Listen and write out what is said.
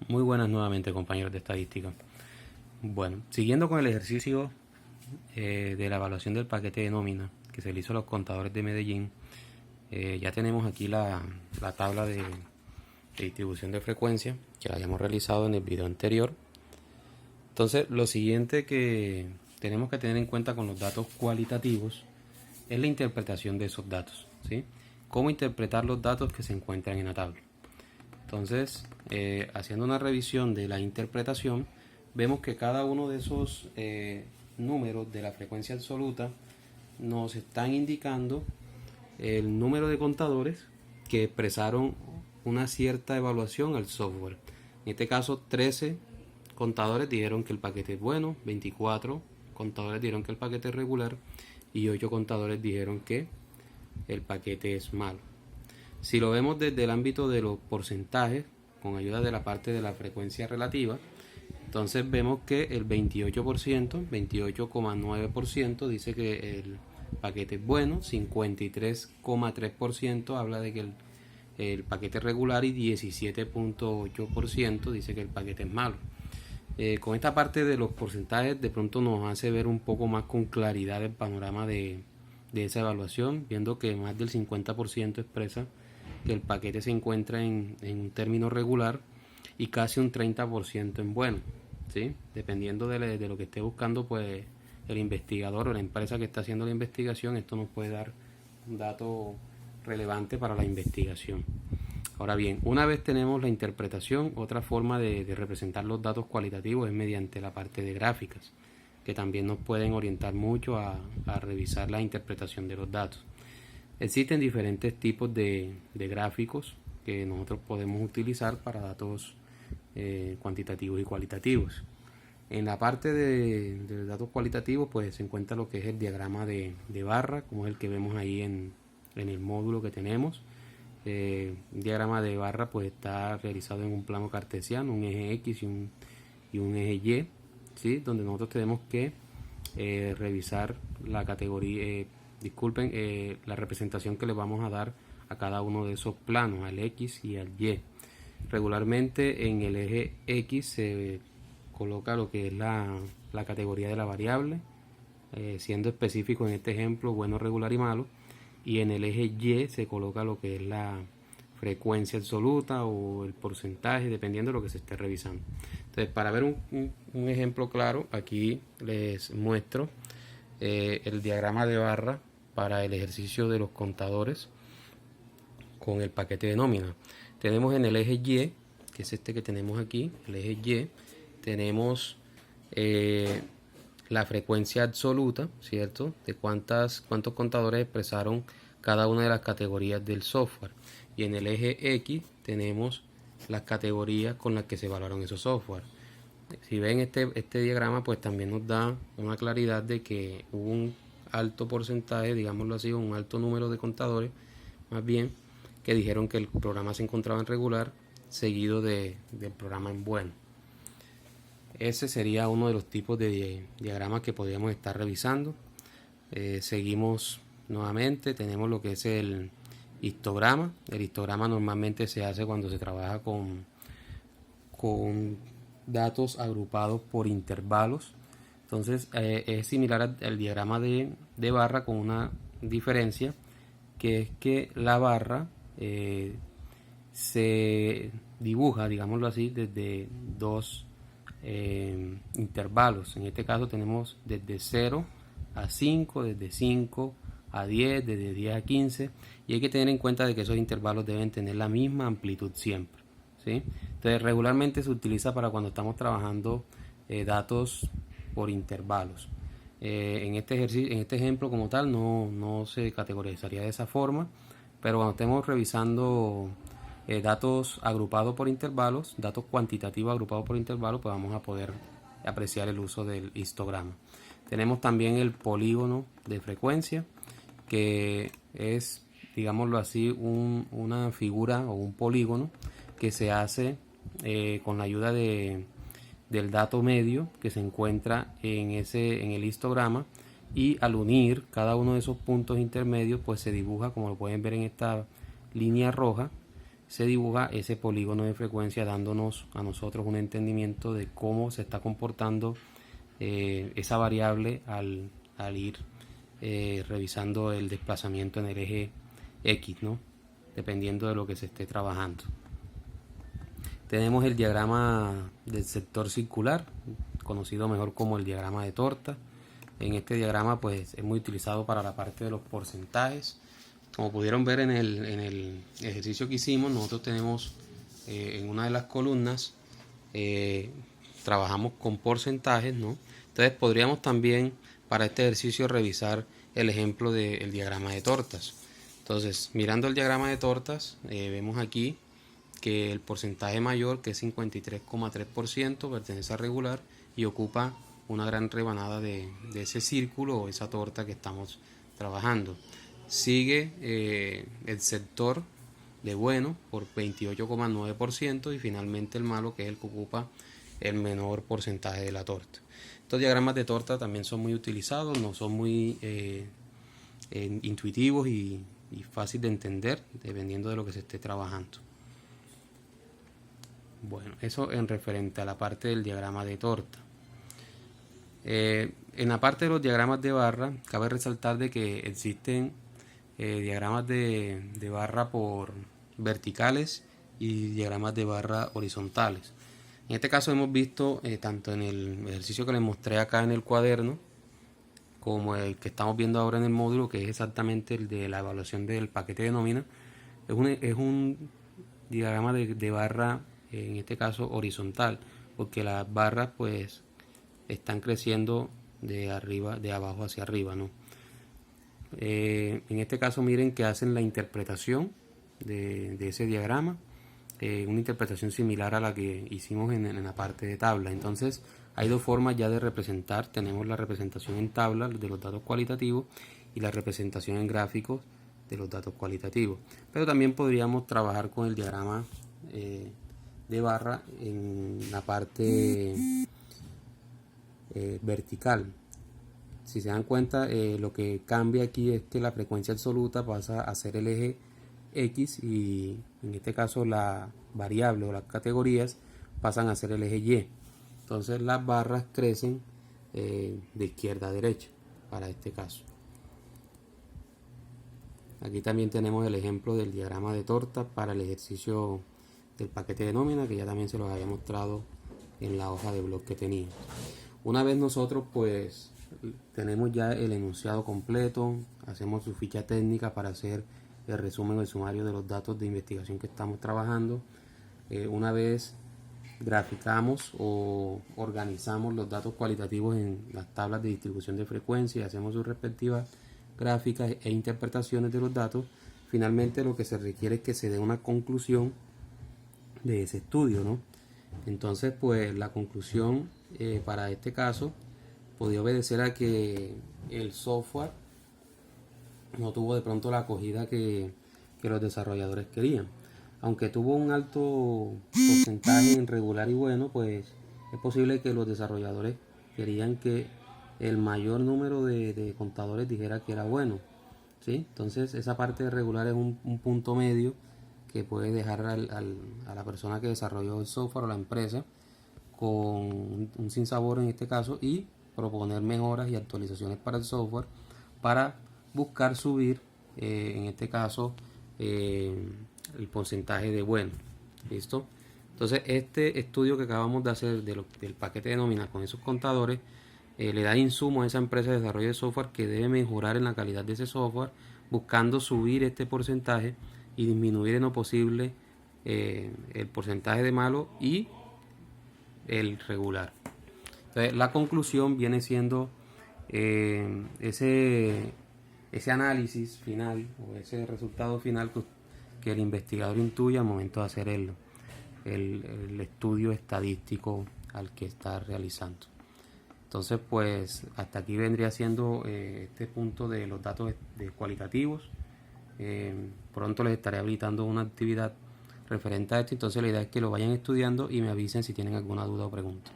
Muy buenas nuevamente, compañeros de estadística. Bueno, siguiendo con el ejercicio de la evaluación del paquete de nómina que se le hizo a los contadores de Medellín, ya tenemos aquí la tabla de distribución de frecuencia que la habíamos realizado en el video anterior. Entonces, lo siguiente que tenemos que tener en cuenta con los datos cualitativos es la interpretación de esos datos, ¿sí? Cómo interpretar los datos que se encuentran en la tabla. Entonces, haciendo una revisión de la interpretación, vemos que cada uno de esos números de la frecuencia absoluta nos están indicando el número de contadores que expresaron una cierta evaluación al software. En este caso, 13 contadores dijeron que el paquete es bueno, 24 contadores dijeron que el paquete es regular y 8 contadores dijeron que el paquete es malo. Si lo vemos desde el ámbito de los porcentajes, con ayuda de la parte de la frecuencia relativa, entonces vemos que el 28%, 28,9% dice que el paquete es bueno, 53,3% habla de que el paquete es regular y 17,8% dice que el paquete es malo. Con esta parte de los porcentajes de pronto nos hace ver un poco más con claridad el panorama de esa evaluación, viendo que más del 50% expresa que el paquete se encuentra en un término regular y casi un 30% en bueno, ¿sí? Dependiendo de lo que esté buscando, pues el investigador o la empresa que está haciendo la investigación, esto nos puede dar un dato relevante para la investigación. Ahora bien, una vez tenemos la interpretación, otra forma de representar los datos cualitativos es mediante la parte de gráficas, que también nos pueden orientar mucho a revisar la interpretación de los datos. Existen diferentes tipos de gráficos que nosotros podemos utilizar para datos cuantitativos y cualitativos. En la parte de datos cualitativos pues se encuentra lo que es el diagrama de barra, como es el que vemos ahí en el módulo que tenemos. Un diagrama de barra pues está realizado en un plano cartesiano, un eje X y un eje Y, ¿sí? Donde nosotros tenemos que revisar la categoría, la representación que le vamos a dar a cada uno de esos planos, al X y al Y. Regularmente en el eje X se coloca lo que es la categoría de la variable, siendo específico en este ejemplo bueno, regular y malo, y en el eje Y se coloca lo que es la frecuencia absoluta o el porcentaje, dependiendo de lo que se esté revisando. Entonces, para ver un ejemplo claro, aquí les muestro el diagrama de barra para el ejercicio de los contadores con el paquete de nómina. Tenemos en el eje Y, que es este que tenemos aquí, el eje Y, tenemos la frecuencia absoluta, ¿cierto? De cuántos contadores expresaron cada una de las categorías del software. Y en el eje X tenemos las categorías con las que se evaluaron esos software. Si ven este diagrama, pues también nos da una claridad de que hubo un alto porcentaje, digámoslo así, un alto número de contadores, más bien, que dijeron que el programa se encontraba en regular, seguido del programa en bueno. Ese sería uno de los tipos de diagramas que podríamos estar revisando. Seguimos nuevamente, tenemos lo que es el histograma. El histograma normalmente se hace cuando se trabaja con datos agrupados por intervalos. Entonces es similar al diagrama de barra, con una diferencia, que es que la barra se dibuja, digámoslo así, desde dos intervalos. En este caso tenemos desde 0 a 5, desde 5 a 10, desde 10 a 15, y hay que tener en cuenta de que esos intervalos deben tener la misma amplitud siempre, ¿sí? Entonces regularmente se utiliza para cuando estamos trabajando datos por intervalos. En este ejemplo como tal no se categorizaría de esa forma, pero cuando estemos revisando datos agrupados por intervalos, datos cuantitativos agrupados por intervalos, pues vamos a poder apreciar el uso del histograma. Tenemos también el polígono de frecuencia, que es, digámoslo así, una figura o un polígono que se hace con la ayuda del dato medio que se encuentra en el histograma, y al unir cada uno de esos puntos intermedios pues se dibuja, como lo pueden ver en esta línea roja, se dibuja ese polígono de frecuencia, dándonos a nosotros un entendimiento de cómo se está comportando esa variable al ir revisando el desplazamiento en el eje X, ¿no? Dependiendo de lo que se esté trabajando. Tenemos el diagrama del sector circular, conocido mejor como el diagrama de torta. En este diagrama pues es muy utilizado para la parte de los porcentajes. Como pudieron ver en el ejercicio que hicimos, nosotros tenemos en una de las columnas, trabajamos con porcentajes, ¿no? Entonces podríamos también para este ejercicio revisar el ejemplo del diagrama de tortas. Entonces, mirando el diagrama de tortas, vemos aquí que el porcentaje mayor, que es 53,3%, pertenece a regular y ocupa una gran rebanada de ese círculo o esa torta que estamos trabajando. Sigue el sector de bueno por 28,9% y finalmente el malo, que es el que ocupa el menor porcentaje de la torta. Estos diagramas de torta también son muy utilizados, no son muy intuitivos y fácil de entender dependiendo de lo que se esté trabajando. Bueno, eso en referente a la parte del diagrama de torta. En la parte de los diagramas de barra, cabe resaltar de que existen diagramas de barra por verticales y diagramas de barra horizontales. En este caso hemos visto tanto en el ejercicio que les mostré acá en el cuaderno como el que estamos viendo ahora en el módulo, que es exactamente el de la evaluación del paquete de nómina. Es un diagrama de barra, en este caso horizontal, porque las barras pues están creciendo de abajo hacia arriba, ¿no? En este caso miren que hacen la interpretación de ese diagrama, una interpretación similar a la que hicimos en la parte de tabla. Entonces hay dos formas ya de representar. Tenemos la representación en tabla de los datos cualitativos y la representación en gráficos de los datos cualitativos, pero también podríamos trabajar con el diagrama de barra en la parte vertical. Si se dan cuenta, lo que cambia aquí es que la frecuencia absoluta pasa a ser el eje X y en este caso la variable o las categorías pasan a ser el eje Y. Entonces las barras crecen de izquierda a derecha para este caso. Aquí también tenemos el ejemplo del diagrama de torta para el ejercicio del paquete de nómina, que ya también se los había mostrado en la hoja de blog que tenía. Una vez nosotros pues tenemos ya el enunciado completo, hacemos su ficha técnica para hacer el resumen o el sumario de los datos de investigación que estamos trabajando. Una vez graficamos o organizamos los datos cualitativos en las tablas de distribución de frecuencia y hacemos sus respectivas gráficas e interpretaciones de los datos, finalmente lo que se requiere es que se dé una conclusión de ese estudio, ¿no? Entonces pues la conclusión para este caso podía obedecer a que el software no tuvo de pronto la acogida que los desarrolladores querían. Aunque tuvo un alto porcentaje en regular y bueno, pues es posible que los desarrolladores querían que el mayor número de contadores dijera que era bueno, ¿sí? Entonces esa parte de regular es un punto medio que puede dejar a la persona que desarrolló el software o la empresa con un sinsabor en este caso y proponer mejoras y actualizaciones para el software para buscar subir en este caso el porcentaje de bueno. ¿Listo? Entonces este estudio que acabamos de hacer del paquete de nómina con esos contadores le da insumo a esa empresa de desarrollo de software que debe mejorar en la calidad de ese software, buscando subir este porcentaje y disminuir en lo posible el porcentaje de malo y el regular. Entonces la conclusión viene siendo ese análisis final o ese resultado final que el investigador intuye al momento de hacer el estudio estadístico al que está realizando. Entonces pues hasta aquí vendría siendo este punto de los datos cualitativos. Pronto les estaré habilitando una actividad referente a esto, entonces la idea es que lo vayan estudiando y me avisen si tienen alguna duda o pregunta.